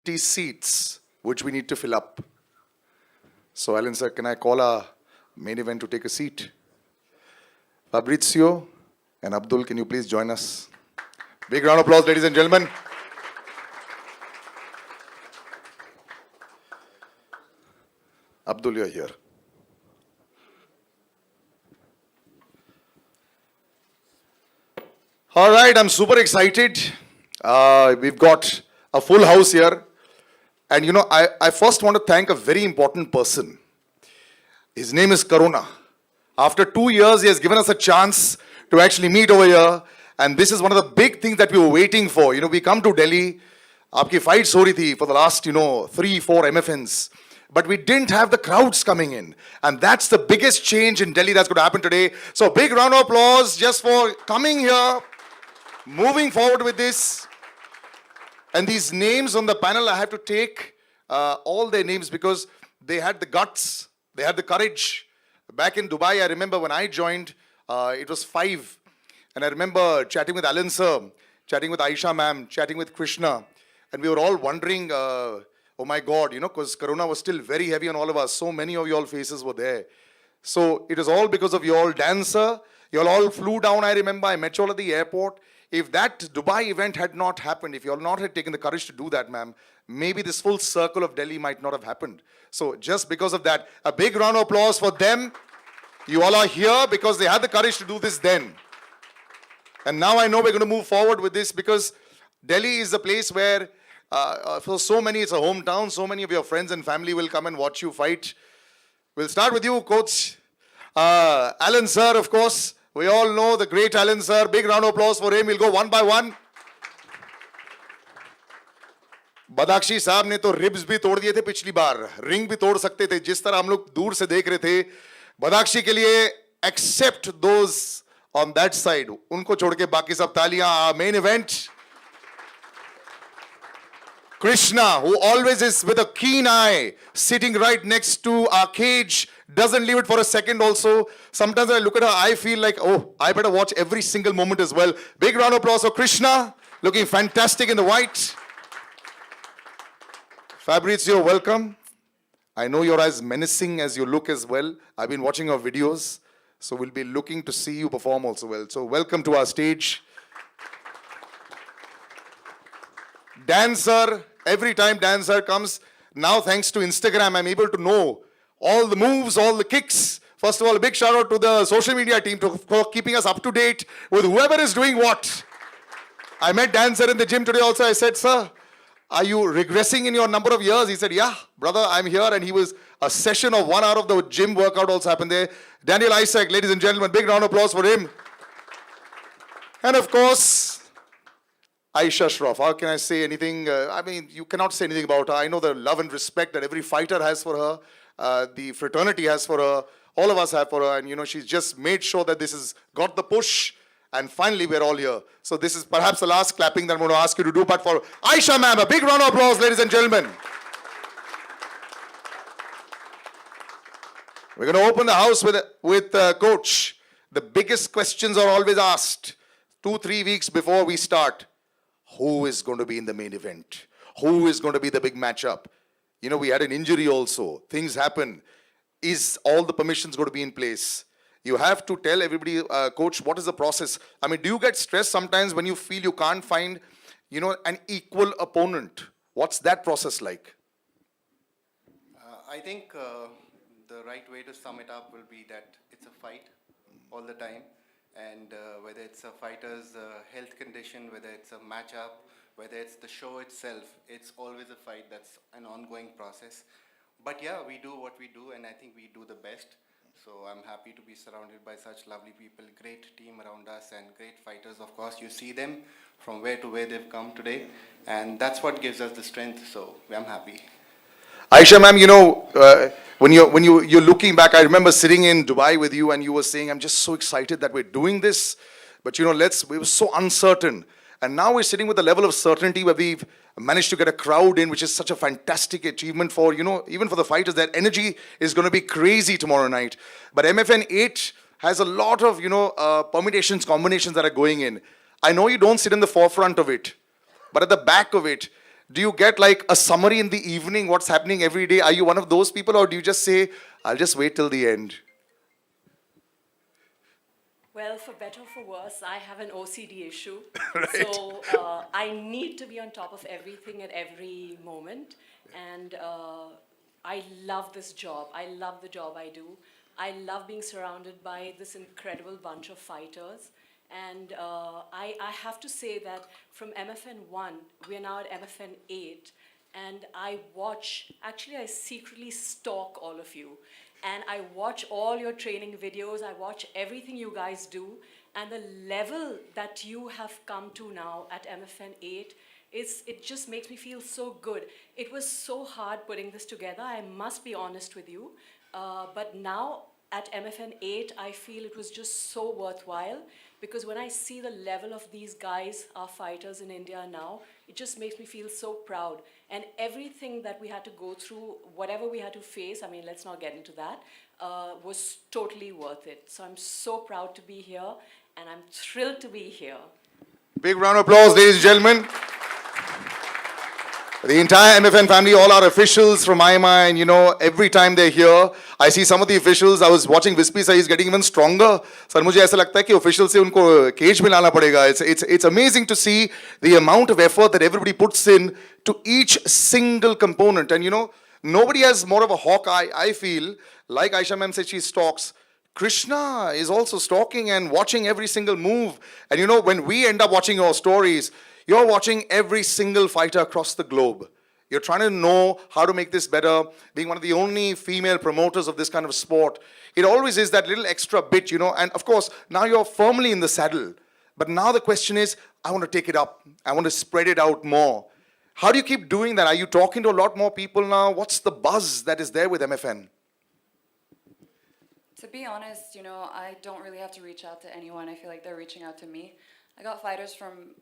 seats which we need to fill up. So, Alan sir, can I call our main event to take a seat? Fabrizio and Abdul, can you please join us? Big round of applause, ladies and gentlemen. Abdul, you're here. All right, I'm super excited. We've got a full house here. And I first want to thank a very important person. His name is Karuna. After 2 years, he has given us a chance to actually meet over here. And this is one of the big things that we were waiting for. We come to Delhi. Aapki fights ho rahi thi for the last, 3-4 MFNs. But we didn't have the crowds coming in. And that's the biggest change in Delhi that's going to happen today. So big round of applause just for coming here, moving forward with this. And these names on the panel, I have to take all their names because they had the guts, they had the courage. Back in Dubai, I remember when I joined, it was 5. And I remember chatting with Alan sir, chatting with Ayesha ma'am, chatting with Krishna. And we were all wondering, oh my God, because Corona was still very heavy on all of us. So many of you all faces were there. So it is all because of you all. Dancer, you all flew down, I remember. I met you all at the airport. If that Dubai event had not happened, if you all not had taken the courage to do that, ma'am, maybe this full circle of Delhi might not have happened. So just because of that, a big round of applause for them. You all are here because they had the courage to do this then. And now I know we're going to move forward with this because Delhi is a place where for so many, it's a hometown. So many of your friends and family will come and watch you fight. We'll start with you, Coach. Alan sir, of course. We all know the great Alan sir. Big round of applause for him. We'll go one by one. बदाक्षी साहब ने तो ribs भी तोड़ दिए थे पिछली बार, ring भी तोड़ सकते थे जिस तरह हम लोग दूर से देख रहे थे. बदाक्षी के लिए except those on that side, उनको छोड़ के बाकी सब तालियां. Main event, Krishna, who always is with a keen eye, sitting right next to our cage, doesn't leave it for a second also. Sometimes I look at her, I feel like, oh, I better watch every single moment as well. Big round of applause for Krishna, looking fantastic in the white. Fabrizio, welcome. I know you're as menacing as you look as well. I've been watching your videos, so we'll be looking to see you perform also well. So welcome to our stage. Dancer, every time Dancer comes, now thanks to Instagram, I'm able to know all the moves, all the kicks. First of all, a big shout out to the social media team for keeping us up to date with whoever is doing what. I met Dancer in the gym today also. I said, sir, are you regressing in your number of years? He said, yeah, brother, I'm here. And he was a session of 1 hour of the gym workout also happened there. Daniel Isaac, ladies and gentlemen, big round of applause for him. And of course, Ayesha Shroff. How can I say anything? I mean, you cannot say anything about her. I know the love and respect that every fighter has for her, the fraternity has for her, all of us have for her. And, she's just made sure that this has got the push. And finally, we're all here. So this is perhaps the last clapping that I'm going to ask you to do. But for Ayesha ma'am, a big round of applause, ladies and gentlemen. We're going to open the house with Coach. The biggest questions are always asked 2-3 weeks before we start. Who is going to be in the main event? Who is going to be the big matchup? We had an injury also. Things happen. Is all the permissions going to be in place? You have to tell everybody, Coach, what is the process? I mean, do you get stressed sometimes when you feel you can't find, an equal opponent? What's that process like? I think the right way to sum it up will be that it's a fight all the time. And whether it's a fighter's health condition, whether it's a matchup, whether it's the show itself, it's always a fight. That's an ongoing process. But yeah, we do what we do, and I think we do the best. So I'm happy to be surrounded by such lovely people, great team around us, and great fighters. Of course, you see them from where to where they've come today, and that's what gives us the strength. So I'm happy. Ayesha ma'am, when you're looking back, I remember sitting in Dubai with you, and you were saying, "I'm just so excited that we're doing this," but we were so uncertain, and now we're sitting with a level of certainty where we've managed to get a crowd in, which is such a fantastic achievement for, even for the fighters. That energy is going to be crazy tomorrow night. But MFN 8 has a lot of, permutations, combinations that are going in. I know you don't sit in the forefront of it, but at the back of it, Do you get like a summary in the evening, what's happening every day? Are you one of those people, or do you just say, I'll just wait till the end? Well, for better or for worse, I have an OCD issue. Right. So I need to be on top of everything at every moment. And I love this job. I love the job I do. I love being surrounded by this incredible bunch of fighters. And I have to say that from MFN 1, we are now at MFN 8. And I watch, actually, I secretly stalk all of you. And I watch all your training videos, I watch everything you guys do, and the level that you have come to now at MFN 8, it just makes me feel so good. It was so hard putting this together, I must be honest with you, but now at MFN 8, I feel it was just so worthwhile, because when I see the level of these guys, our fighters in India now, it just makes me feel so proud. And everything that we had to go through, whatever we had to face, I mean, let's not get into that, was totally worth it. So I'm so proud to be here, and I'm thrilled to be here. Big round of applause, ladies and gentlemen. The entire MFN family, all our officials from IMI, and every time they're here, I see some of the officials. I was watching Vispy, sir, he's getting even stronger. Sir, मुझे ऐसा लगता है कि officials से उनको cage में लाना पड़ेगा. It's amazing to see the amount of effort that everybody puts in to each single component. And nobody has more of a hawk eye, I feel. Like Ayesha ma'am said, she stalks. Krishna is also stalking and watching every single move. And when we end up watching your stories, you're watching every single fighter across the globe. You're trying to know how to make this better. Being one of the only female promoters of this kind of sport, it always is that little extra bit, and of course, now you're firmly in the saddle. But now the question is, I want to take it up. I want to spread it out more. How do you keep doing that? Are you talking to a lot more people now? What's the buzz that is there with MFN? To be honest, I don't really have to reach out to anyone. I feel like they're reaching out to me. I got fighters from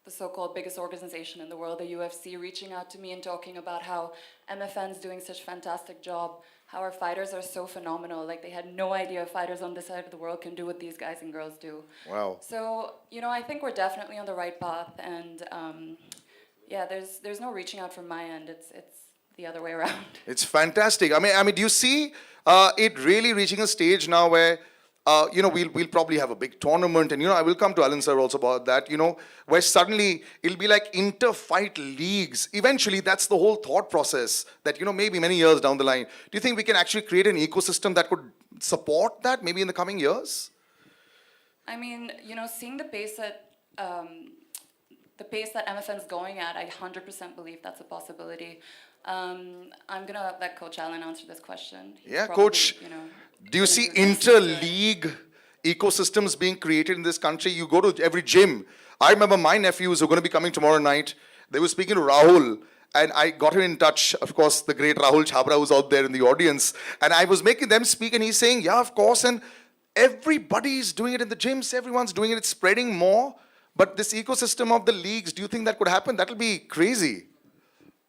the so-called biggest organization in the world, the UFC, reaching out to me and talking about how MFN's doing such a fantastic job, how our fighters are so phenomenal. Like, they had no idea fighters on this side of the world can do what these guys and girls do. Wow. So, I think we're definitely on the right path, and yeah, there's no reaching out from my end. It's the other way around. It's fantastic. I mean, do you see it really reaching a stage now where we'll probably have a big tournament, and I will come to Alan sir also about that, where suddenly it'll be like inter-fight leagues. Eventually, that's the whole thought process that, maybe many years down the line. Do you think we can actually create an ecosystem that could support that maybe in the coming years? I mean, seeing the pace that MFN's going at, I 100% believe that's a possibility. I'm gonna let Coach Alan answer this question. Yeah, Coach. Do you see inter-league ecosystems being created in this country? You go to every gym. I remember my nephews who are going to be coming tomorrow night. They were speaking to Rahul, and I got him in touch. Of course, the great Rahul Chhabra who's out there in the audience. And I was making them speak, and he's saying, yeah, of course. And everybody's doing it in the gyms. Everyone's doing it. It's spreading more. But this ecosystem of the leagues, do you think that could happen? That'll be crazy.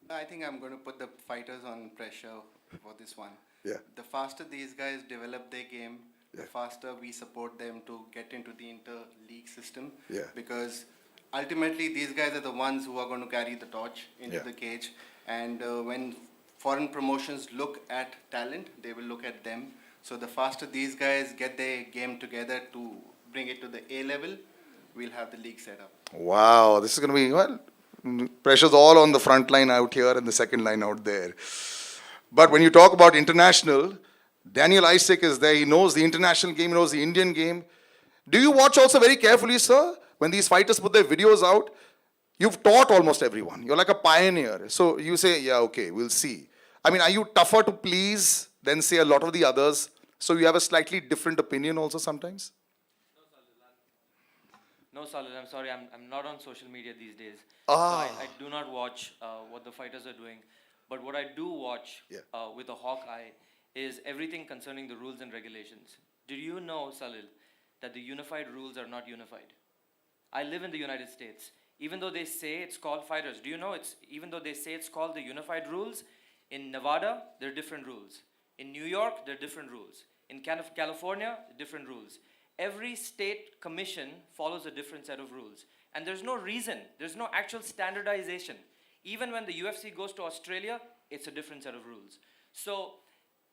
I think I'm going to put the fighters on pressure for this one. Yeah. The faster these guys develop their game, the faster we support them to get into the inter-league system. Yeah. Because ultimately, these guys are the ones who are going to carry the torch into Yeah. the cage. And when foreign promotions look at talent, they will look at them. So the faster these guys get their game together to bring it to the A level, we'll have the league set up. Wow, this is going to be, pressure's all on the front line out here and the second line out there. But when you talk about international, Daniel Isaac is there. He knows the international game, he knows the Indian game. Do you watch also very carefully, sir, when these fighters put their videos out? You've taught almost everyone. You're like a pioneer. So you say, yeah, okay, we'll see. I mean, are you tougher to please than, say, a lot of the others? So you have a slightly different opinion also sometimes? No, Salil, I'm sorry, I'm not on social media these days. Ah. So I do not watch what the fighters are doing. But what I do watch with a hawk eye is everything concerning the rules and regulations. Did you know, Salil, that the unified rules are not unified? I live in the United States. Even though they say it's called fighters, do you know even though they say it's called the unified rules, in Nevada, there are different rules. In New York, there are different rules. In California, different rules. Every state commission follows a different set of rules. And there's no reason, there's no actual standardization. Even when the UFC goes to Australia, it's a different set of rules. So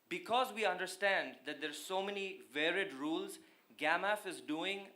because we understand that there's so many varied rules, GAMAF is doing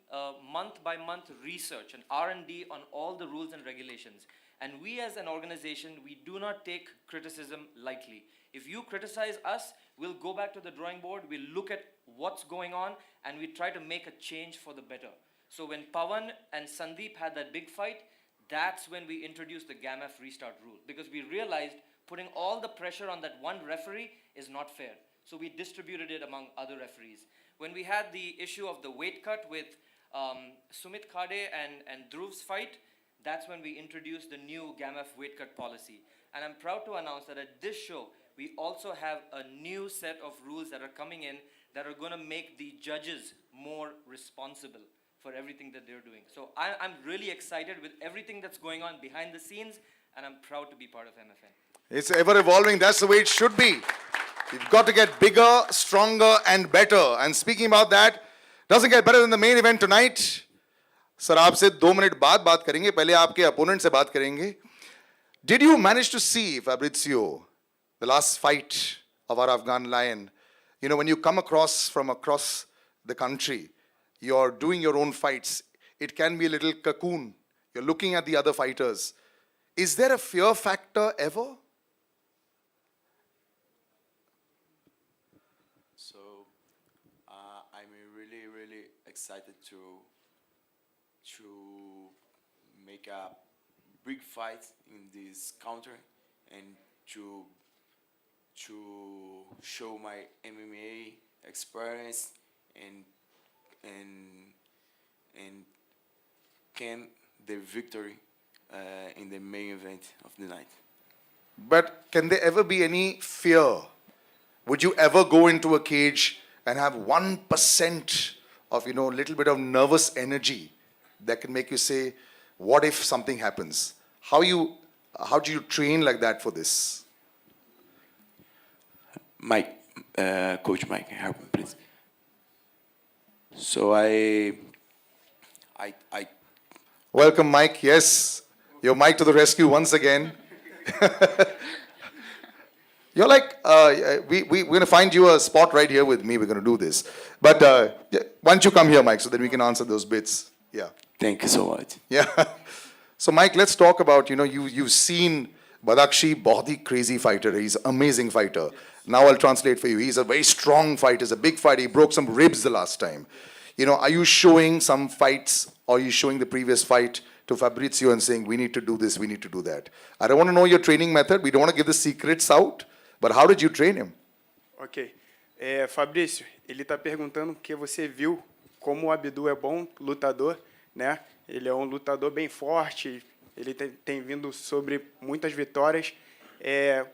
month by month research and R&D on all the rules and regulations. And we as an organization, we do not take criticism lightly. If you criticize us, we'll go back to the drawing board, we'll look at what's going on, and we try to make a change for the better. So when Pawan and Sandeep had that big fight, that's when we introduced the GAMAF restart rule, because we realized putting all the pressure on that one referee is not fair. So we distributed it among other referees. When we had the issue of the weight cut with Sumit Khade and Dhruv's fight, that's when we introduced the new GAMAF weight cut policy. And I'm proud to announce that at this show, we also have a new set of rules that are coming in that are going to make the judges more responsible for everything that they're doing. So I'm really excited with everything that's going on behind the scenes, and I'm proud to be part of MFN. It's ever evolving. That's the way it should be. You've got to get bigger, stronger, and better. And speaking about that, doesn't get better than the main event tonight. Sir, आपसे 2 minute बाद बात करेंगे. पहले आपके opponent से बात करेंगे. Did you manage to see, Fabrizio, the last fight of our Afghan lion? You know, when you come across from across the country, you're doing your own fights. It can be a little cocoon. You're looking at the other fighters. Is there a fear factor ever? So I'm really excited to make a big fight in this country and to show my MMA experience and claim the victory in the main event of the night. But can there ever be any fear? Would you ever go into a cage and have 1% of, you know, a little bit of nervous energy that can make you say, what if something happens? How do you train like that for this? Mike, Coach Mike, help me please. So I Welcome, Mike. Yes, your Mike to the rescue once again. You're like, we're going to find you a spot right here with me. We're going to do this. But why don't you come here, Mike, so that we can answer those bits. Yeah. thank you so much. Yeah. So, Mike, let's talk about, you know, you've seen Badakshi, बहुत ही crazy fighter. He's an amazing fighter. Now I'll translate for you. He's a very strong fighter. He's a big fighter. He broke some ribs the last time. You know, are you showing some fights, or are you showing the previous fight to Fabrizio and saying, we need to do this, we need to do that? I don't want to know your training method. We don't want to give the secrets out. But how did you train him? Ok. Fabrício, ele está perguntando porque você viu como o Abdu é bom lutador, né? Ele é um lutador bem forte, ele tem vindo sobre muitas vitórias.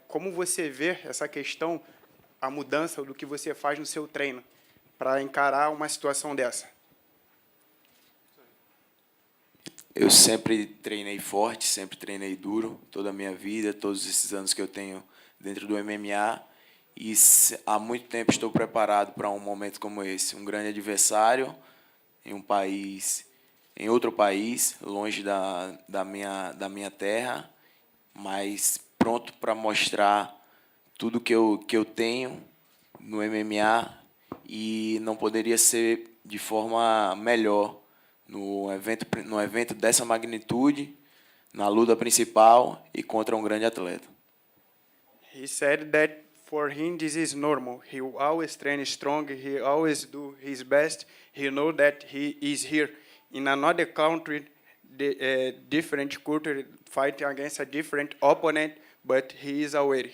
Como você vê essa questão, a mudança do que você faz no seu treino para encarar uma situação dessa? Eu sempre treinei forte, sempre treinei duro, toda a minha vida, todos esses anos que eu tenho dentro do MMA, e há muito tempo estou preparado para um momento como esse, um grande adversário em um país, em outro país, longe da minha terra, mas pronto para mostrar tudo que eu tenho no MMA, e não poderia ser de forma melhor no evento dessa magnitude, na luta principal e contra um grande atleta. He said that for him this is normal. He always train strong. He always do his best. He know that he is here in another country, different culture, fighting against a different opponent, but he is aware.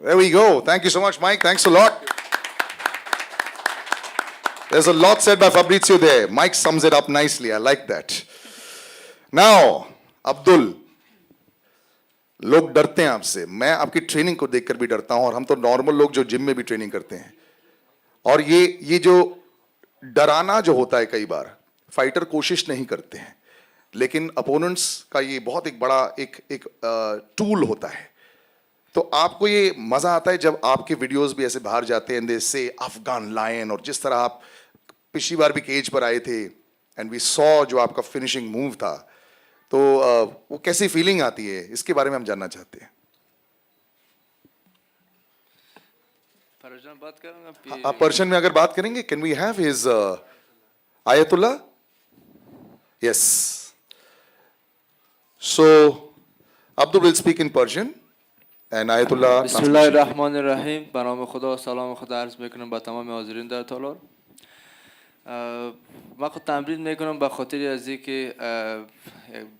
There we go. Thank you so much, Mike. Thanks a lot. There's a lot said by Fabrizio there. Mike sums it up nicely. I like that. Now, Abdul, लोग डरते हैं आपसे. मैं आपकी training को देखकर भी डरता हूं, और हम तो नॉर्मल लोग जो जिम में भी ट्रेनिंग करते हैं. और ये जो डराना जो होता है, कई बार फाइटर कोशिश नहीं करते हैं, लेकिन अपोनेंट्स का ये बहुत एक बड़ा एक टूल होता है. तो आपको ये मजा आता है जब आपके वीडियोस भी ऐसे बाहर जाते हैं, दे से अफगान लायन, और जिस तरह आप पिछली बार भी केज पर आए थे एंड वी सॉ जो आपका फिनिशिंग मूव था, तो वो कैसी फीलिंग आती है, इसके बारे में हम जानना चाहते हैं. पर्शियन बात करूंगा आप पर्शियन में अगर बात करेंगे, कैन वी हैव हिज आयतुल्ला? Yes. So Abdul will speak in Persian and Ayatollah. بسم الله الرحمن الرحیم. به نام خدا سلام خدا عرض میکنم به تمام حاضرین در تالار. من خود تمرین میکنم به خاطر از اینکه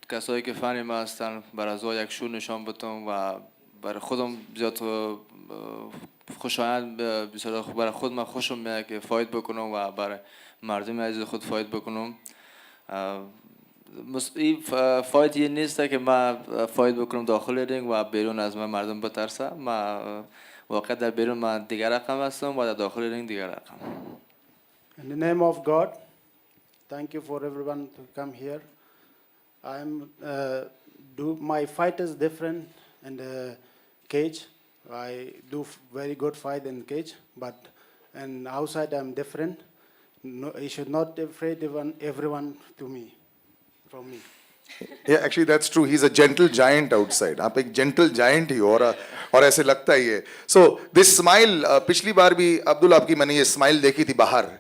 کسایی که فن ما هستن بر از یک شور نشان بدم و برای خودم زیاد خوشایند بسیار برای خود من خوشم میاد که فاید بکنم و برای مردم عزیز خود فاید بکنم. این فاید یه نیست که من فاید بکنم داخل رینگ و بیرون از من مردم بترسم. من واقعا در بیرون من دیگر رقم هستم و در داخل رینگ دیگر رقم. In the name of God, thank you for everyone to come here. My fight is different in the cage. I do very good fight in cage, but in outside I'm different. No, you should not afraid everyone to me, from me. Yeah, actually that's true. He's a gentle giant outside. आप एक gentle giant ही हो और ऐसे लगता ही है. So this smile, पिछली बार भी अब्दुल आपकी मैंने ये smile देखी थी बाहर.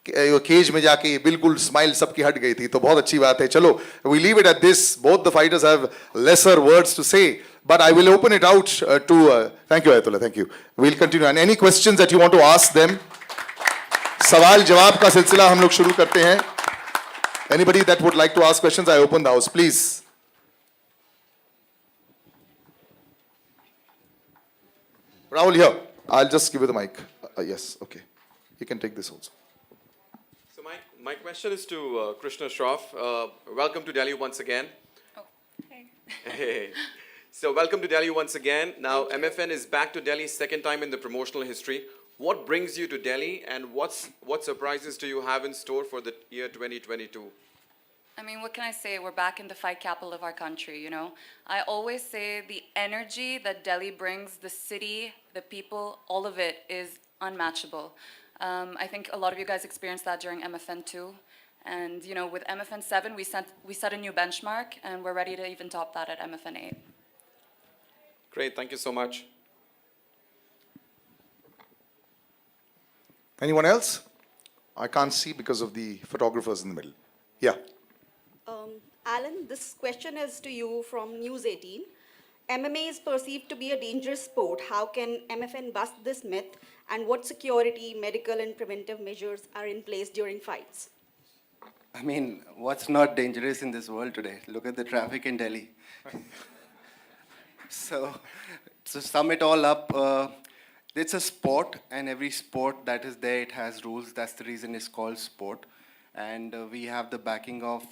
केज में जाके बिल्कुल स्माइल सबकी हट गई थी, तो बहुत अच्छी बात है. चलो, we leave it at this. Both the fighters have lesser words to say, but I will open it out to. Thank you, Ayatollah. Thank you. We'll continue. And any questions that you want to ask them? सवाल जवाब का सिलसिला हम लोग शुरू करते हैं. Anybody that would like to ask questions, I open the house, please. Rahul here. I'll just give you the mic. Yes, okay. You can take this also. So my question is to Krishna Shroff. Welcome to Delhi once again. Oh, hey. Hey. So welcome to Delhi once again. Now MFN is back to Delhi second time in the promotional history. What brings you to Delhi and what surprises do you have in store for the year 2022? I mean, what can I say? We're back in the fight capital of our country, you know? I always say the energy that Delhi brings, the city, the people, all of it is unmatchable. I think a lot of you guys experienced that during MFN 2. And, you know, with MFN 7, we set a new benchmark, and we're ready to even top that at MFN 8. Great, thank you so much. Anyone else? I can't see because of the photographers in the middle. Yeah. Alan, this question is to you from News 18. MMA is perceived to be a dangerous sport. How can MFN bust this myth? And what security, medical, and preventive measures are in place during fights? I mean, what's not dangerous in this world today? Look at the traffic in Delhi. So, to sum it all up, it's a sport, and every sport that is there, it has rules. That's the reason it's called sport. And we have the backing of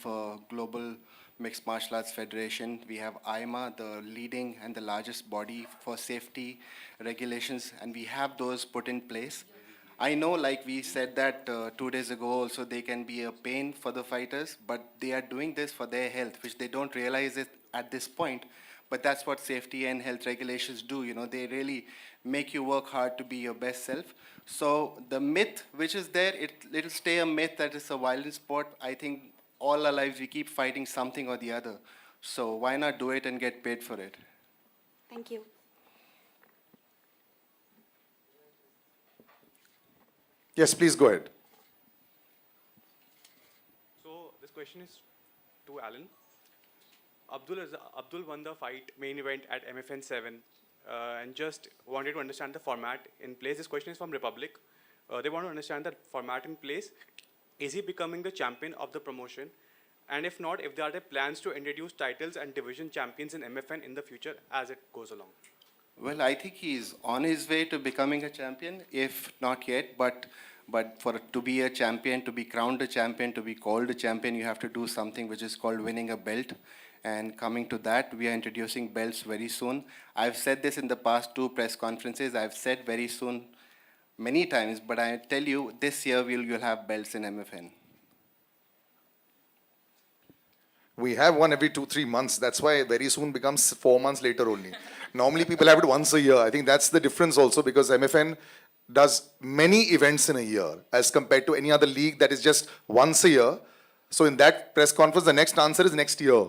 Global Mixed Martial Arts Federation. We have IMA, the leading and the largest body for safety regulations, and we have those put in place. I know, like we said that 2 days ago also, they can be a pain for the fighters, but they are doing this for their health, which they don't realize it at this point. But that's what safety and health regulations do. You know, they really make you work hard to be your best self. So the myth which is there, it'll stay a myth that it's a violent sport. I think all our lives we keep fighting something or the other. So why not do it and get paid for it? Thank you. Yes, please go ahead. So this question is to Alan. Abdul won the fight main event at MFN 7 and just wanted to understand the format in place. This question is from Republic. They want to understand the format in place. Is he becoming the champion of the promotion? And if not, if there are plans to introduce titles and division champions in MFN in the future as it goes along? Well, I think he's on his way to becoming a champion, if not yet. But to be a champion, to be crowned a champion, to be called a champion, you have to do something which is called winning a belt. And coming to that, we are introducing belts very soon. I've said this in the past 2 press conferences. I've said very soon many times, but I tell you, this year you'll have belts in MFN. We have one every 2-3 months. That's why very soon becomes 4 months later only. Normally people have it once a year. I think that's the difference also, because MFN does many events in a year as compared to any other league that is just once a year. So in that press conference, the next answer is next year.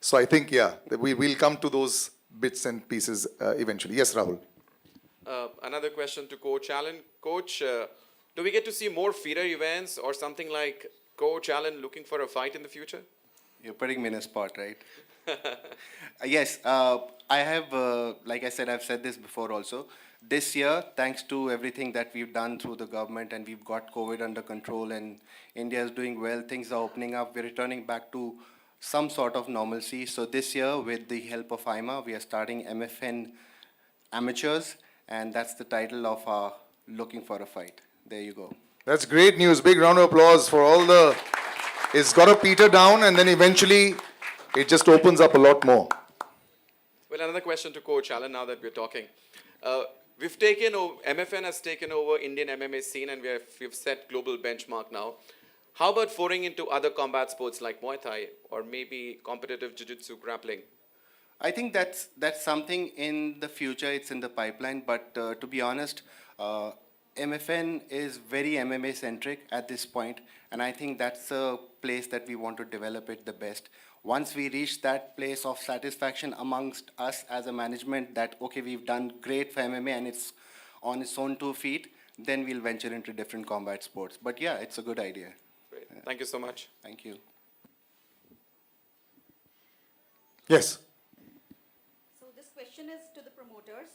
So I think, yeah, we'll come to those bits and pieces eventually. Yes, Rahul. Another question to Coach Allen. Coach, do we get to see more feeder events or something like Coach Allen looking for a fight in the future? You're putting me in a spot, right? Yes, I have, like I said, I've said this before also. This year, thanks to everything that we've done through the government and we've got COVID under control and India is doing well, things are opening up, we're returning back to some sort of normalcy. So this year, with the help of IMA, we are starting MFN Amateurs, and that's the title of our Looking for a Fight. There you go. That's great news. Big round of applause for all the... It's got to peter down and then eventually it just opens up a lot more. Well, another question to Coach Allen now that we're talking. MFN has taken over Indian MMA scene and we've set global benchmark now. How about foraying into other combat sports like Muay Thai or maybe competitive jiu-jitsu grappling? I think that's something in the future, it's in the pipeline, but to be honest, MFN is very MMA centric at this point, and I think that's a place that we want to develop it the best. Once we reach that place of satisfaction amongst us as a management that, okay, we've done great for MMA and it's on its own 2 feet, then we'll venture into different combat sports. But yeah, it's a good idea. Great. Thank you so much. Thank you. Yes. So this question is to the promoters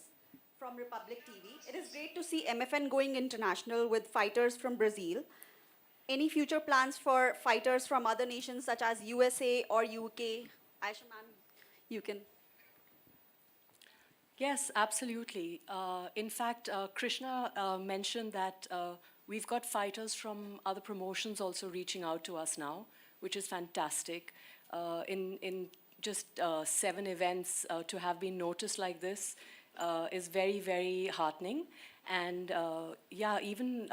from Republic TV. It is great to see MFN going international with fighters from Brazil. Any future plans for fighters from other nations such as USA or UK? Ayesha ma'am, you can. Yes, absolutely. In fact, Krishna mentioned that we've got fighters from other promotions also reaching out to us now, which is fantastic. In just 7 events, to have been noticed like this is very, very heartening. And yeah, even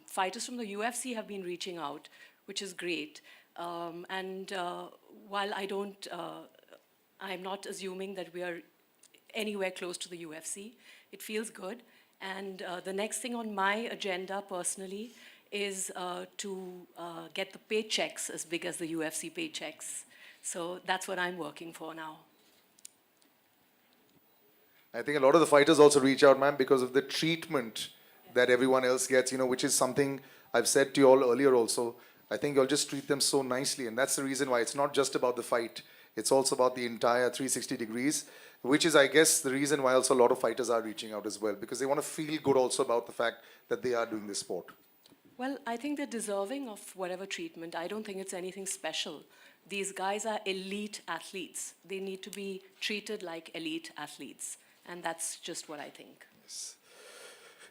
fighters from the UFC have been reaching out, which is great. And while I'm not assuming that we are anywhere close to the UFC, it feels good. And the next thing on my agenda personally is to get the paychecks as big as the UFC paychecks. So that's what I'm working for now. I think a lot of the fighters also reach out, ma'am, because of the treatment that everyone else gets, which is something I've said to you all earlier also. I think you'll just treat them so nicely, and that's the reason why it's not just about the fight. It's also about the entire 360 degrees, which is, I guess, the reason why also a lot of fighters are reaching out as well, because they want to feel good also about the fact that they are doing this sport. Well, I think they're deserving of whatever treatment. I don't think it's anything special. These guys are elite athletes. They need to be treated like elite athletes. And that's just what I think. Yes.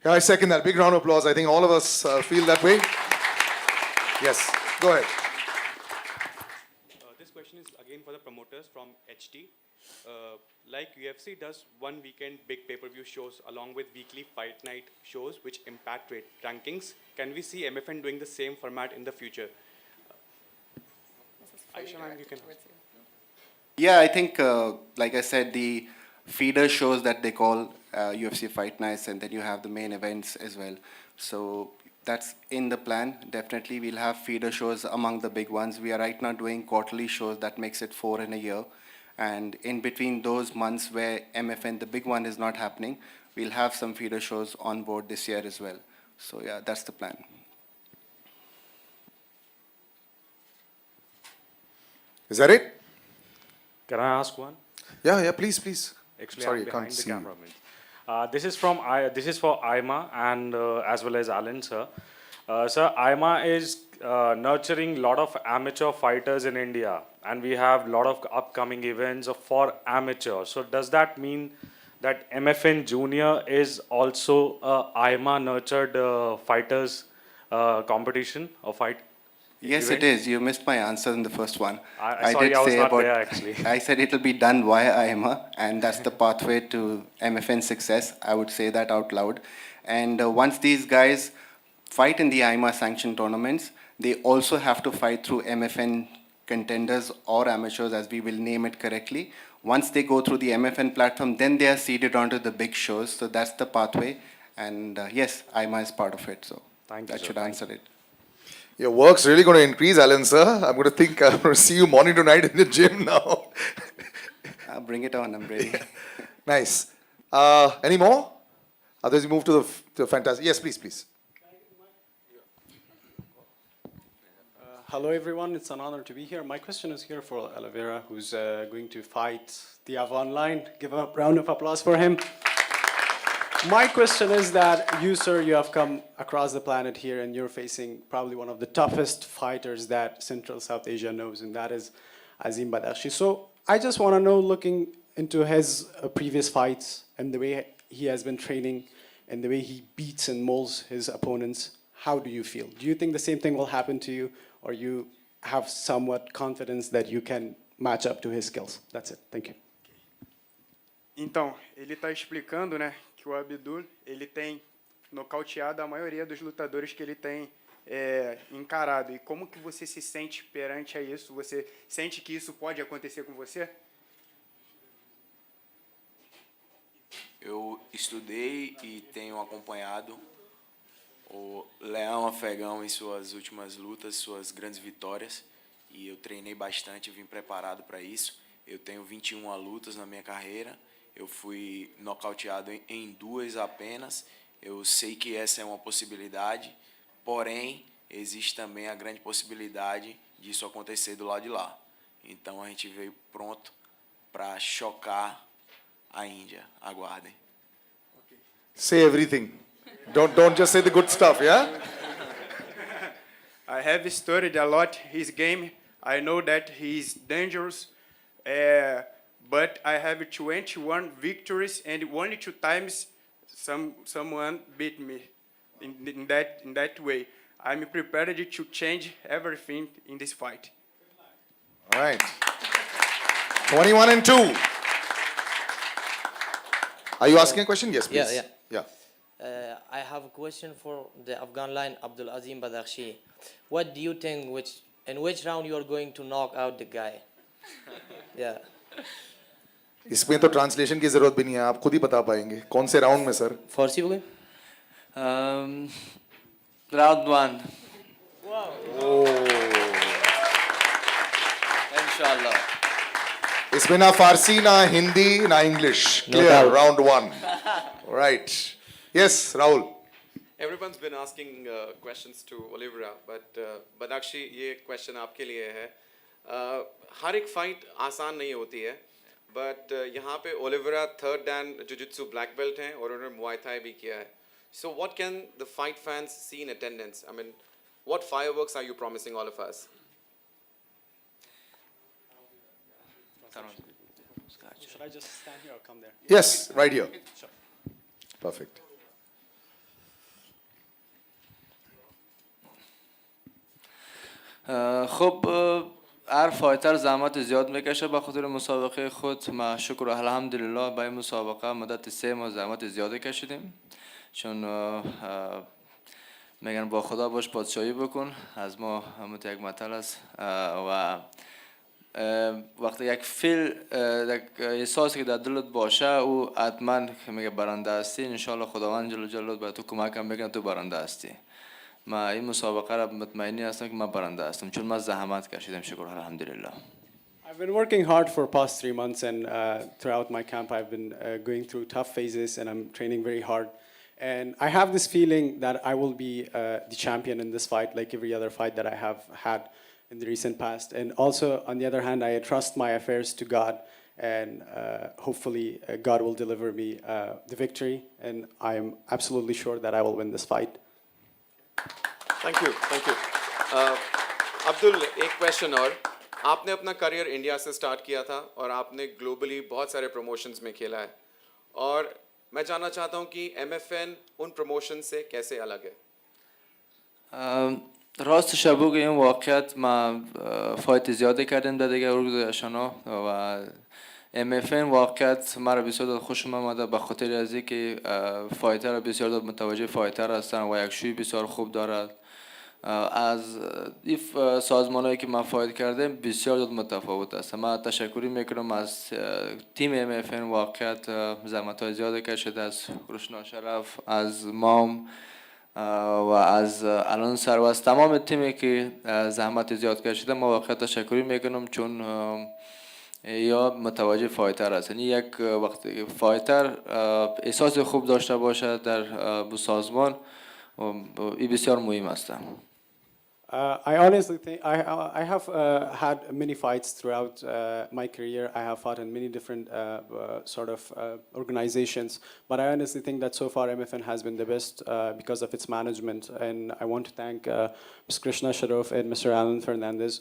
Yeah, I second that. Big round of applause. I think all of us feel that way. Yes, go ahead. This question is again for the promoters from HT. Like UFC does one weekend big pay-per-view shows along with weekly fight night shows which impact rate rankings, can we see MFN doing the same format in the future? Ayesha, ma'am, you can. Yeah, I think, like I said, the feeder shows that they call UFC Fight Nights, and then you have the main events as well. So that's in the plan. Definitely we'll have feeder shows among the big ones. We are right now doing quarterly shows, that makes it 4 in a year. And in between those months where MFN, the big one, is not happening, we'll have some feeder shows on board this year as well. So yeah, that's the plan. Is that it? Can I ask one? Yeah, please, please. Actually, Sorry, I'm I can't behind the see you. cameraman. This is for IMA and as well as Alan, sir. Sir, IMA is nurturing a lot of amateur fighters in India, and we have a lot of upcoming events for amateurs. So does that mean that MFN Junior is also a IMA nurtured fighters competition or fight? Yes, event? it is. You missed my answer in the first one. Sorry, I was not there actually. I said it will be done via IMA, and that's the pathway to MFN success. I would say that out loud. And once these guys fight in the IMA sanctioned tournaments, they also have to fight through MFN contenders or amateurs, as we will name it correctly. Once they go through the MFN platform, then they are seeded onto the big shows. So that's the pathway. And yes, IMA is part of it. So Thank you, that sir. should answer it. Your work's really going to increase, Alan, sir. I'm going to think I'm going to see you morning to night in the gym now. Bring it on, I'm ready. Nice. Any more? Otherwise, we move to the fantastic. Yes, please, please. Hello, everyone. It's an honor to be here. My question is here for Oliveira, who's going to fight the Avon line. Give a round of applause for him. My question is that you, sir, you have come across the planet here and you're facing probably one of the toughest fighters that Central South Asia knows, and that is Azim Badakhshi. So I just want to know, looking into his previous fights and the way he has been training and the way he beats and molds his opponents, how do you feel? Do you think the same thing will happen to you, or you have somewhat confidence that you can match up to his skills? That's it. Thank you. Então, ele está explicando, né, que o Abdul ele tem nocauteado a maioria dos lutadores que ele tem encarado. E como que você se sente perante a isso? Você sente que isso pode acontecer com você? Eu estudei e tenho acompanhado o Leão Afegão em suas últimas lutas, suas grandes vitórias, e eu treinei bastante, vim preparado para isso. Eu tenho 21 lutas na minha carreira, eu fui nocauteado em 2 apenas. Eu sei que essa é uma possibilidade, porém, existe também a grande possibilidade disso acontecer do lado de lá. Então a gente veio pronto para chocar a Índia. Aguardem. Say everything. Don't just say the good stuff, yeah? I have studied a lot his game. I know that he's dangerous, but I have 21 victories and only 2 times someone beat me in that way. I'm prepared to change everything in this fight. All right. 21 and 2. Are you asking a question? Yes, please. Yeah. I have a question for the Afghan line, Abdul Azim Badakhshi. What do you think, in which round you are going to knock out the guy? Yeah. इसमें तो translation की जरूरत भी नहीं है, आप खुद ही बता पाएंगे कौन से राउंड में सर? फारसी बोले? Round 1. Oh. Inshallah. इसमें ना फारसी ना हिंदी ना English. Clear. Round 1. Right. Yes, Rahul. Everyone's been asking questions to Oliveira, but Badakshi, ये question आपके लिए है. हर एक fight आसान नहीं होती है, but यहाँ पे Oliveira 3rd dan Jiu-Jitsu black belt हैं और उन्होंने Muay Thai भी किया है. So what can the fight fans see in attendance? I mean, what fireworks are you promising all of us? Should I just stand here or come there? Yes, right here. Sure. Perfect. خب هر فایتر زحمت زیاد میکشه به خاطر مسابقه خود. ما شکر الحمدلله برای مسابقه مدت 3 ماه زحمت زیادی کشیدیم، چون میگن با خدا باش پادشاهی بکن، از ما همون یک مطل است. و وقتی یک فیل احساسی که در دلت باشه او حتما میگه برنده هستی. انشالله خداوند جل جلاله به تو کمکم میکنه تو برنده هستی. ما این مسابقه را مطمئنی هستم که من برنده هستم، چون من زحمت کشیدم شکر الحمدلله. I've been working hard for past 3 months, and throughout my camp I've been going through tough phases, and I'm training very hard. And I have this feeling that I will be the champion in this fight, like every other fight that I have had in the recent past. And also, on the other hand, I trust my affairs to God, and hopefully God will deliver me the victory. And I am absolutely sure that I will win this fight. Thank you, thank you. Abdul, एक question और. आपने अपना career India से start किया था और आपने globally बहुत सारे प्रमोशंस में खेला है, और मैं जानना चाहता हूँ कि MFN उन प्रमोशन से कैसे अलग है? راستش بگویم این واقعیت ما فایت زیاده کردیم در دیگه ارگزایشانا و MFN واقعیت مرا بسیار داد خوشم آمده به خاطر از اینکه فایتر بسیار داد متوجه فایتر هستن و یک شوی بسیار خوب دارد. از این سازمانایی که من فایت کردم بسیار داد متفاوت است. من تشکری میکنم از تیم MFN، واقعیت زحمت‌های زیاده کشیده، از کرشنا شرف، از مام و از الان سر و از تمام تیمی که زحمت زیاد کشیده ما واقعا تشکری میکنم چون یا متوجه فایتر است. یعنی یک وقتی فایتر احساس خوب داشته باشه در سازمان این بسیار مهم است. I honestly think I have had many fights throughout my career. I have fought in many different sort of organizations, but I honestly think that so far MFN has been the best because of its management. And I want to thank Ms. Krishna, Shroff, and Mr. Alan Fernandez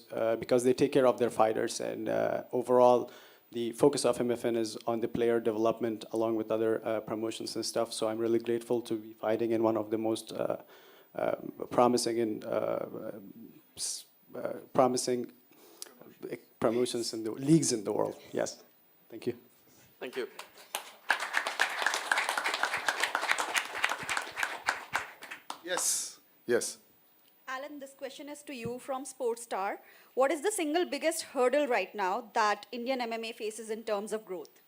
because they take care of their fighters. And overall, the focus of MFN is on the player development along with other promotions and stuff. So I'm really grateful to be fighting in one of the most promising and promising promotions in the leagues in the world. Yes, thank you. Thank you. Yes, yes. Alan, this question is to you from Sportstar. What is the single biggest hurdle right now that Indian MMA faces in terms of growth?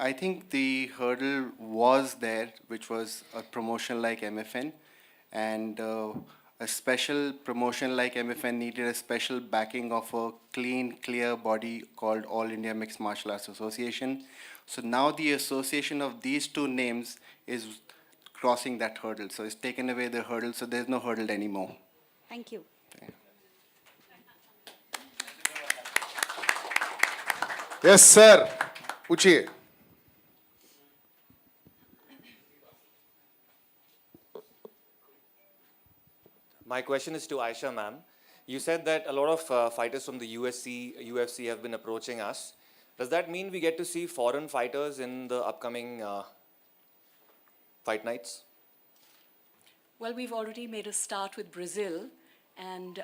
I think the hurdle was there, which was a promotion like MFN, and a special promotion like MFN needed a special backing of a clean, clear body called All India Mixed Martial Arts Association. So now the association of these two names is crossing that hurdle. So it's taken away the hurdle, so there's no hurdle anymore. Thank you. Yes, sir. Uchiye. My question is to Ayesha, ma'am. You said that a lot of fighters from the UFC have been approaching us. Does that mean we get to see foreign fighters in the upcoming fight nights? Well, we've already made a start with Brazil, and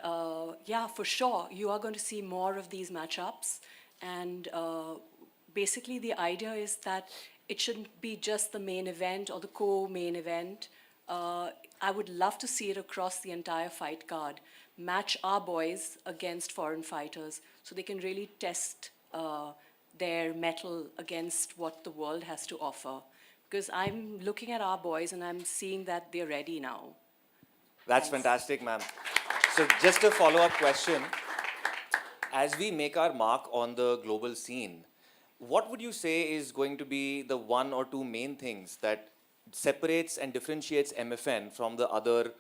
yeah, for sure, you are going to see more of these matchups. And basically, the idea is that it shouldn't be just the main event or the co-main event. I would love to see it across the entire fight card. Match our boys against foreign fighters so they can really test their mettle against what the world has to offer. Because I'm looking at our boys and I'm seeing that they're ready now. That's fantastic, ma'am. So just a follow-up question. As we make our mark on the global scene, what would you say is going to be the one or two main things that separates and differentiates MFN from the other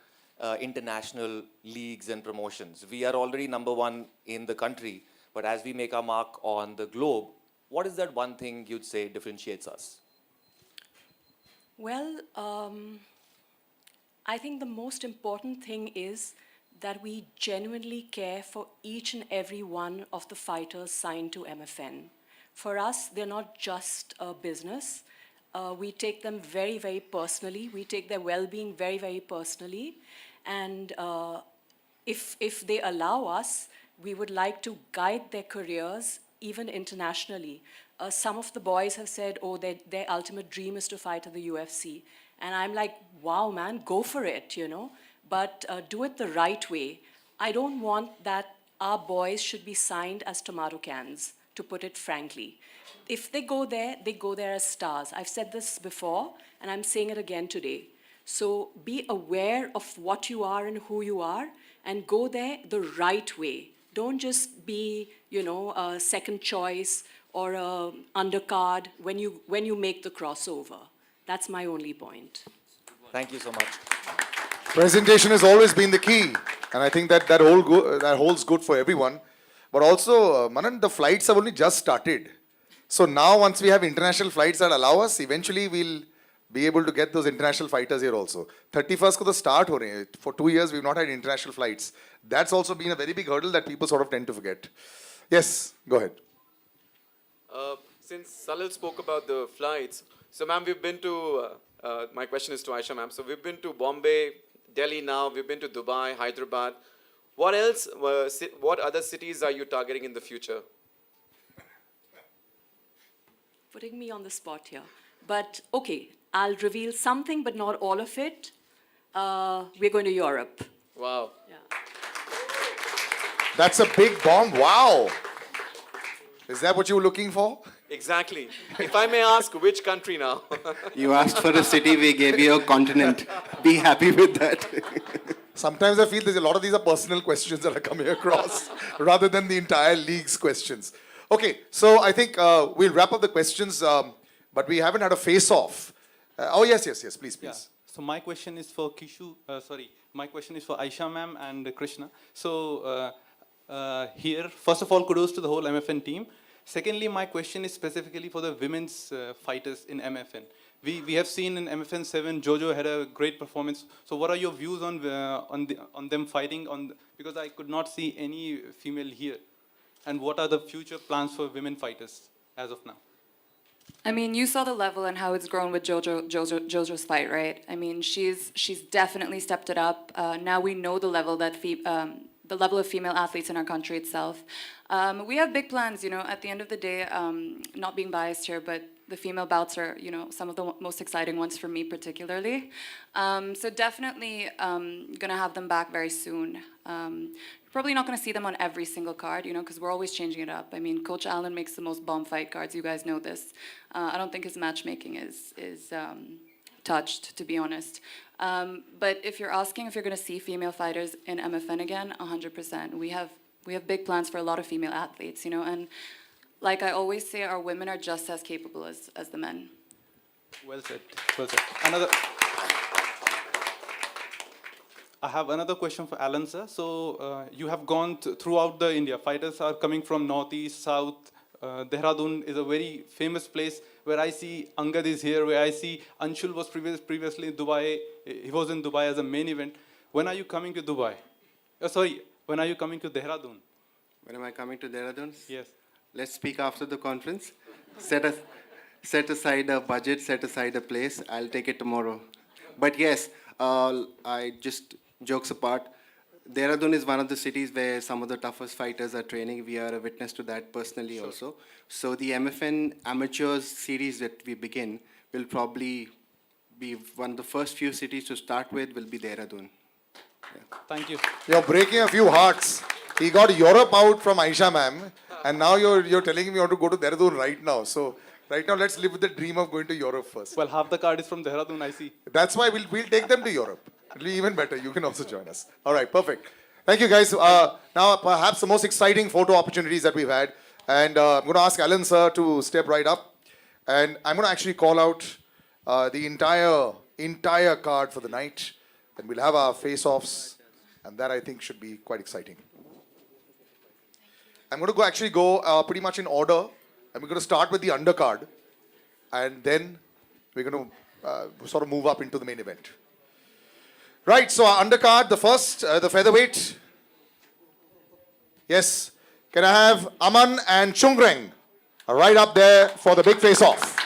international leagues and promotions? We are already number one in the country, but as we make our mark on the globe, what is that one thing you'd say differentiates us? Well, I think the most important thing is that we genuinely care for each and every one of the fighters signed to MFN. For us, they're not just a business. We take them very, very personally. We take their well-being very, very personally. And if they allow us, we would like to guide their careers even internationally. Some of the boys have said, oh, their ultimate dream is to fight at the UFC. And I'm like, wow, man, go for it, you know. But do it the right way. I don't want that our boys should be signed as tomato cans, to put it frankly. If they go there as stars. I've said this before, and I'm saying it again today. So be aware of what you are and who you are, and go there the right way. Don't just be, you know, a second choice or a undercard when you make the crossover. That's my only point. Thank you so much. Presentation has always been the key, and I think that holds good for everyone. But also, Manan, the flights have only just started. So now, once we have international flights that allow us, eventually we'll be able to get those international fighters here also. 31st ko to start ho rahe hain. For 2 years, we've not had international flights. That's also been a very big hurdle that people sort of tend to forget. Yes, go ahead. Since Salil spoke about the flights, so ma'am, we've been to, my question is to Ayesha ma'am. So we've been to Bombay, Delhi now, we've been to Dubai, Hyderabad. What else, what other cities are you targeting in the future? Putting me on the spot here. But okay, I'll reveal something, but not all of it. We're going to Europe. Wow. Yeah. That's a big bomb. Wow. Is that what you were looking for? Exactly. If I may ask, which country now? You asked for a city, we gave you a continent. Be happy with that. Sometimes I feel there's a lot of these are personal questions that are coming across rather than the entire league's questions. Okay, so I think we'll wrap up the questions, but we haven't had a face-off. Oh, yes, please. Yeah. So my question is for my question is for Ayesha ma'am and Krishna. So here, first of all, kudos to the whole MFN team. Secondly, my question is specifically for the women's fighters in MFN. We have seen in MFN 7, Jojo had a great performance. So what are your views on them fighting because I could not see any female here. And what are the future plans for women fighters as of now? I mean, you saw the level and how it's grown with Jojo's fight, right? I mean, she's definitely stepped it up. Now we know the level that the level of female athletes in our country itself. We have big plans, you know, at the end of the day, not being biased here, but the female bouts are, you know, some of the most exciting ones for me particularly. So definitely gonna have them back very soon. Probably not gonna see them on every single card, you know, because we're always changing it up. I mean, Coach Allen makes the most bomb fight cards, you guys know this. I don't think his matchmaking is touched, to be honest. But if you're asking if you're gonna see female fighters in MFN again, 100%. We have big plans for a lot of female athletes, you know, and like I always say, our women are just as capable as the men. Well said. Well said. I have another question for Alan, sir. So you have gone throughout the India. Fighters are coming from northeast, south. Dehradun is a very famous place where I see Angad is here, where I see Anshul was previously in Dubai. He was in Dubai as a main event. When are you coming to Dubai? When are you coming to Dehradun? When am I coming to Dehradun? Yes. Let's speak after the conference. Set aside a budget, set aside a place. I'll take it tomorrow. But yes, I just jokes apart. Dehradun is one of the cities where some of the toughest fighters are training. We are a witness to that personally also. So the MFN Amateurs series that we begin will probably be one of the first few cities to start with will be Dehradun. Yeah. Thank you. You're breaking a few hearts. He got Europe out from Ayesha ma'am, and now you're telling him you want to go to Dehradun right now. So right now, let's live with the dream of going to Europe first. Well, half the card is from Dehradun, I see. That's why we'll take them to Europe. It'll be even better. You can also join us. All right, perfect. Thank you, guys. Now, perhaps the most exciting photo opportunities that we've had. And I'm going to ask Alan, sir, to step right up. And I'm going to actually call out the entire card for the night. Then we'll have our face-offs. And that, I think, should be quite exciting. I'm going to actually go pretty much in order. And we're going to start with the undercard. And then we're going to sort of move up into the main event. Right, so our undercard, the first, the featherweight. Yes, can I have Aman and Chungreng right up there for the big face-off.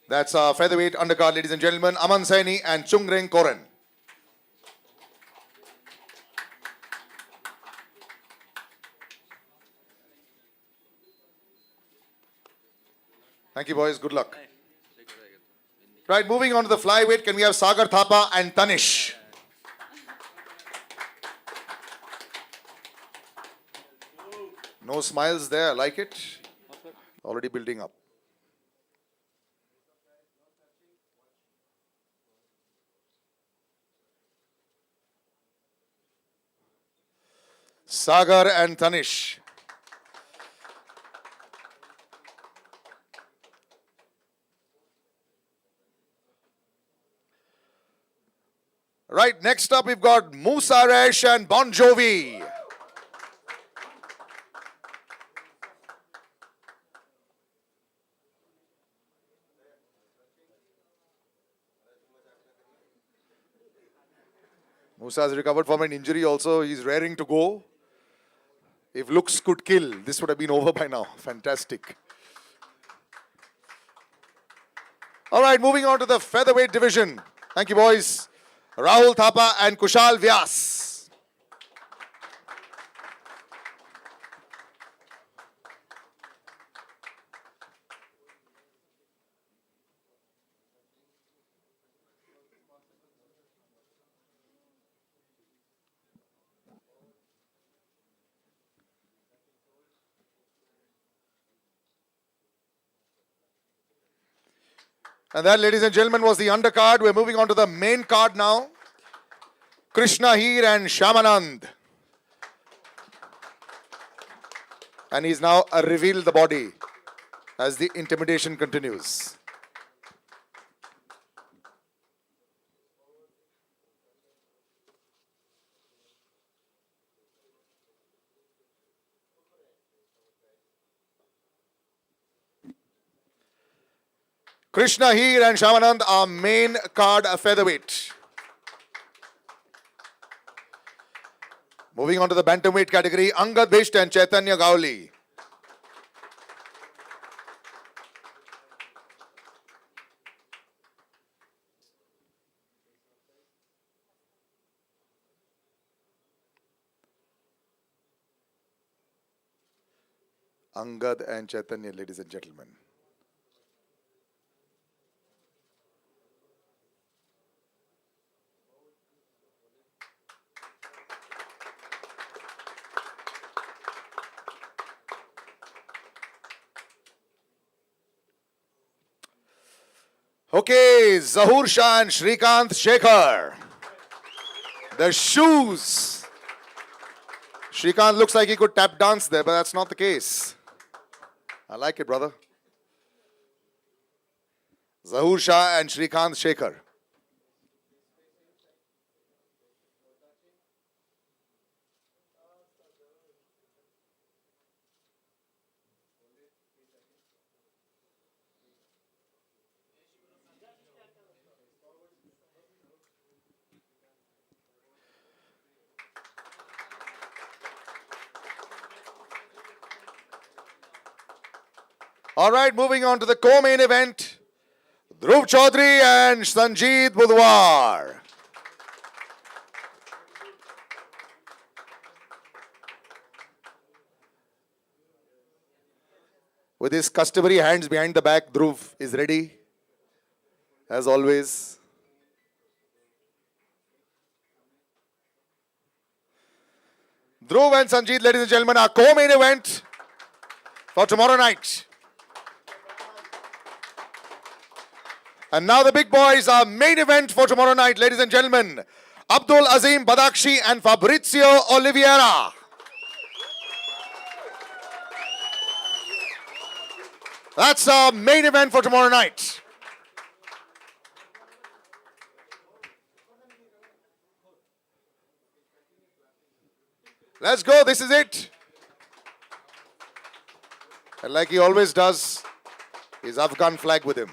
That's our featherweight undercard, ladies and gentlemen. Aman Saini and Chungreng Koren. Thank you, boys. Good luck. Right, moving on to the flyweight, can we have Sagar Thapa and Tanish? No smiles there, I like it. Already building up. Sagar and Tanish. Right, next up we've got Musaresh and Bon Jovi. Musa has recovered from an injury also. He's raring to go. If looks could kill, this would have been over by now. Fantastic. All right, moving on to the featherweight division. Thank you, boys. Rahul Thapa and Kushal Vyas. And that, ladies and gentlemen, was the undercard. We're moving on to the main card now. Krishna Heer and Shamanand. And he's now revealed the body as the intimidation continues. Krishna Heer and Shamanand are main card featherweight. Moving on to the bantamweight category, Angad Bisht and Chaitanya Gauli. Angad and Chaitanya, ladies and gentlemen. Okay, Zahur Shah and Shrikant Shekhar. The shoes. Shrikant looks like he could tap dance there, but that's not the case. I like it, brother. Zahur Shah and Shrikant Shekhar. All right, moving on to the co-main event. Dhruv Chaudhary and Sanjeet Budwar. With his customary hands behind the back, Dhruv is ready, as always. Dhruv and Sanjeet, ladies and gentlemen, our co-main event for tomorrow night. And now the big boys, our main event for tomorrow night, ladies and gentlemen. Abdul Azim Badakshi and Fabrizio Oliveira. That's our main event for tomorrow night. Let's go, this is it. And like he always does, his Afghan flag with him.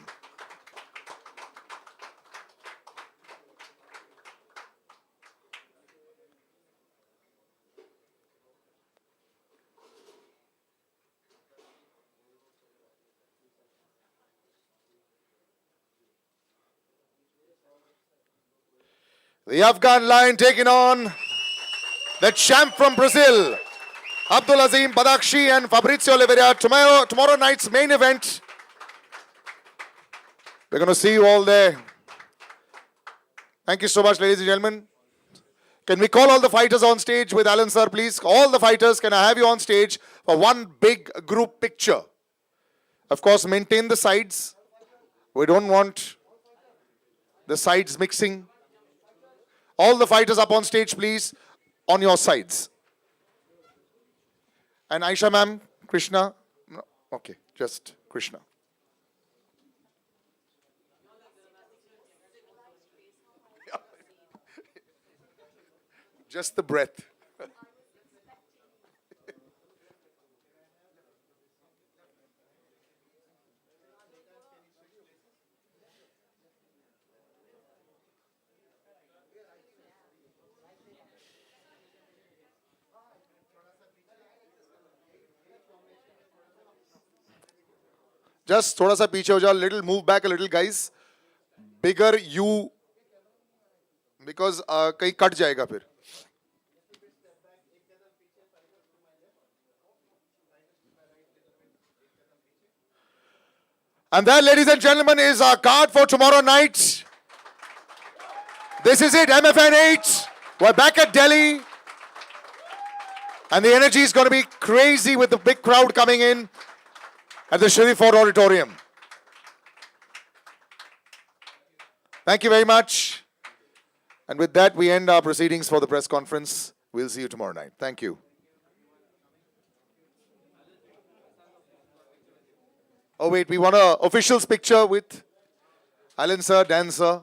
The Afghan line taking on the champ from Brazil, Abdul Azim Badakshi and Fabrizio Oliveira. Tomorrow night's main event. We're going to see you all there. Thank you so much, ladies and gentlemen. Can we call all the fighters on stage with Alan sir, please? All the fighters, can I have you on stage for one big group picture? Of course, maintain the sides. We don't want the sides mixing. All the fighters up on stage, please, on your sides. And Ayesha ma'am, Krishna? No? Okay, just Krishna. Just the breath. Just thoda sa पीछे हो जाओ, little move back a little, guys. Bigger you, because कहीं cut जाएगा फिर. And that, ladies and gentlemen, is our card for tomorrow night. This is it, MFN 8. We're back at Delhi. And the energy is going to be crazy with the big crowd coming in at the Shroff Auditorium. Thank you very much. And with that, we end our proceedings for the press conference. We'll see you tomorrow night. Thank you. Oh, wait, we want a officials picture with Alan sir, Dan sir.